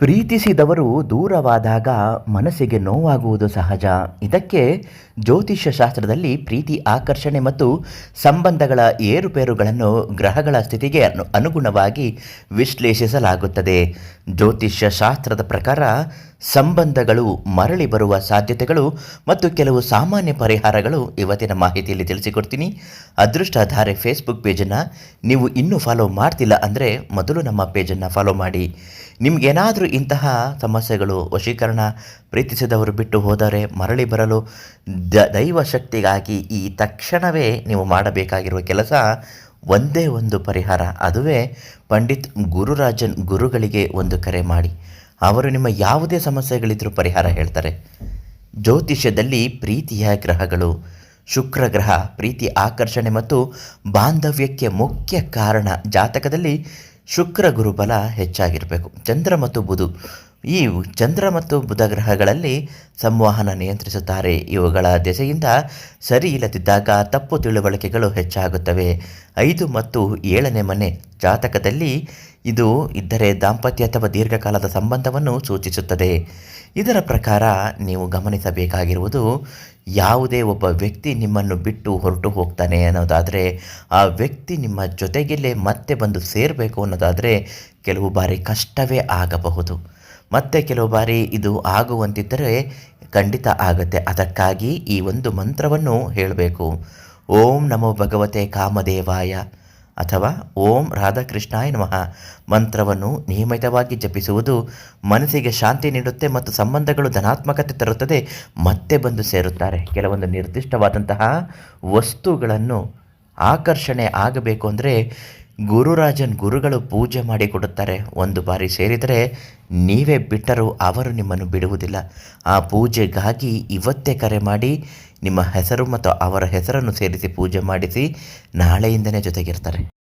ಪ್ರೀತಿಸಿದವರು ದೂರವಾದಾಗ ಮನಸ್ಸಿಗೆ ನೋವಾಗುವುದು ಸಹಜ. ಇದಕ್ಕೆ ಜ್ಯೋತಿಷ್ಯ ಶಾಸ್ತ್ರದಲ್ಲಿ ಪ್ರೀತಿ ಆಕರ್ಷಣೆ ಮತ್ತು ಸಂಬಂಧಗಳ ಏರುಪೇರುಗಳನ್ನು ಗ್ರಹಗಳ ಸ್ಥಿತಿಗೆ ಅನುಗುಣವಾಗಿ ವಿಶ್ಲೇಷಿಸಲಾಗುತ್ತದೆ. ಜ್ಯೋತಿಷ್ಯ ಶಾಸ್ತ್ರದ ಪ್ರಕಾರ ಸಂಬಂಧಗಳು ಮರಳಿ ಬರುವ ಸಾಧ್ಯತೆಗಳು ಮತ್ತು ಕೆಲವು ಸಾಮಾನ್ಯ ಪರಿಹಾರಗಳು ಇವತ್ತಿನ ಮಾಹಿತಿಯಲ್ಲಿ ತಿಳಿಸಿಕೊಡ್ತೀನಿ. ಅದೃಷ್ಟಧಾರೆ ಫೇಸ್ಬುಕ್ ಪೇಜನ್ನು ನೀವು ಇನ್ನೂ ಫಾಲೋ ಮಾಡ್ತಿಲ್ಲ ಅಂದರೆ ಮೊದಲು ನಮ್ಮ ಪೇಜನ್ನು ಫಾಲೋ ಮಾಡಿ. ನಿಮಗೇನಾದರೂ ಇಂತಹ ಸಮಸ್ಯೆಗಳು, ವಶೀಕರಣ, ಪ್ರೀತಿಸಿದವರು ಬಿಟ್ಟು ಹೋದರೆ ಮರಳಿ ಬರಲು ದೈವ ಶಕ್ತಿಗಾಗಿ ಈ ತಕ್ಷಣವೇ ನೀವು ಮಾಡಬೇಕಾಗಿರುವ ಕೆಲಸ ಒಂದೇ ಒಂದು ಪರಿಹಾರ. ಅದುವೇ ಪಂಡಿತ್ ಗುರುರಾಜನ್ ಗುರುಗಳಿಗೆ ಒಂದು ಕರೆ ಮಾಡಿ. ಅವರು ನಿಮ್ಮ ಯಾವುದೇ ಸಮಸ್ಯೆಗಳಿದ್ರೂ ಪರಿಹಾರ ಹೇಳ್ತಾರೆ. ಜ್ಯೋತಿಷ್ಯದಲ್ಲಿ ಪ್ರೀತಿಯ ಗ್ರಹಗಳು. ಶುಕ್ರ ಗ್ರಹ ಪ್ರೀತಿ ಆಕರ್ಷಣೆ ಮತ್ತು ಬಾಂಧವ್ಯಕ್ಕೆ ಮುಖ್ಯ ಕಾರಣ. ಜಾತಕದಲ್ಲಿ ಶುಕ್ರ ಗುರುಬಲ ಹೆಚ್ಚಾಗಿರಬೇಕು. ಈ ಚಂದ್ರ ಮತ್ತು ಬುಧ ಗ್ರಹಗಳಲ್ಲಿ ಸಂವಹನ ನಿಯಂತ್ರಿಸುತ್ತಾರೆ. ಇವುಗಳ ದೆಸೆಯಿಂದ ಸರಿ ಇಲ್ಲದಿದ್ದಾಗ ತಪ್ಪು ತಿಳುವಳಿಕೆಗಳು ಹೆಚ್ಚಾಗುತ್ತವೆ. 5 ಮತ್ತು 7ನೇ ಮನೆ ಜಾತಕದಲ್ಲಿ ಇದು ಇದ್ದರೆ ದಾಂಪತ್ಯ ಅಥವಾ ದೀರ್ಘಕಾಲದ ಸಂಬಂಧವನ್ನು ಸೂಚಿಸುತ್ತದೆ. ಇದರ ಪ್ರಕಾರ ನೀವು ಗಮನಿಸಬೇಕಾಗಿರುವುದು, ಯಾವುದೇ ಒಬ್ಬ ವ್ಯಕ್ತಿ ನಿಮ್ಮನ್ನು ಬಿಟ್ಟು ಹೊರಟು ಹೋಗ್ತಾನೆ ಅನ್ನೋದಾದರೆ, ಆ ವ್ಯಕ್ತಿ ನಿಮ್ಮ ಜೊತೆಗಲ್ಲೇ ಮತ್ತೆ ಬಂದು ಸೇರಬೇಕು ಅನ್ನೋದಾದರೆ ಕೆಲವು ಬಾರಿ ಕಷ್ಟವೇ ಆಗಬಹುದು. ಮತ್ತು ಕೆಲವು ಬಾರಿ ಇದು ಆಗುವಂತಿದ್ದರೆ ಖಂಡಿತ ಆಗುತ್ತೆ. ಅದಕ್ಕಾಗಿ ಈ ಒಂದು ಮಂತ್ರವನ್ನು ಹೇಳಬೇಕು. ಓಂ ನಮೋ ಭಗವತೆ ಕಾಮದೇವಾಯ ಅಥವಾ ಓಂ ರಾಧಾಕೃಷ್ಣಾಯ ನಮಃ ಮಂತ್ರವನ್ನು ನಿಯಮಿತವಾಗಿ ಜಪಿಸುವುದು ಮನಸ್ಸಿಗೆ ಶಾಂತಿ ನೀಡುತ್ತೆ ಮತ್ತು ಸಂಬಂಧಗಳು ಧನಾತ್ಮಕತೆ ತರುತ್ತದೆ. ಮತ್ತೆ ಬಂದು ಸೇರುತ್ತಾರೆ. ಕೆಲವೊಂದು ನಿರ್ದಿಷ್ಟವಾದಂತಹ ವಸ್ತುಗಳನ್ನು ಆಕರ್ಷಣೆ ಆಗಬೇಕು ಅಂದರೆ ಗುರುರಾಜನ್ ಗುರುಗಳು ಪೂಜೆ ಮಾಡಿಕೊಡುತ್ತಾರೆ. ಒಂದು ಬಾರಿ ಸೇರಿದರೆ ನೀವೇ ಬಿಟ್ಟರೂ ಅವರು ನಿಮ್ಮನ್ನು ಬಿಡುವುದಿಲ್ಲ. ಆ ಪೂಜೆಗಾಗಿ ಇವತ್ತೇ ಕರೆ ಮಾಡಿ ನಿಮ್ಮ ಹೆಸರು ಮತ್ತು ಅವರ ಹೆಸರನ್ನು ಸೇರಿಸಿ ಪೂಜೆ ಮಾಡಿಸಿ. ನಾಳೆಯಿಂದಲೇ ಜೊತೆಗಿರ್ತಾರೆ.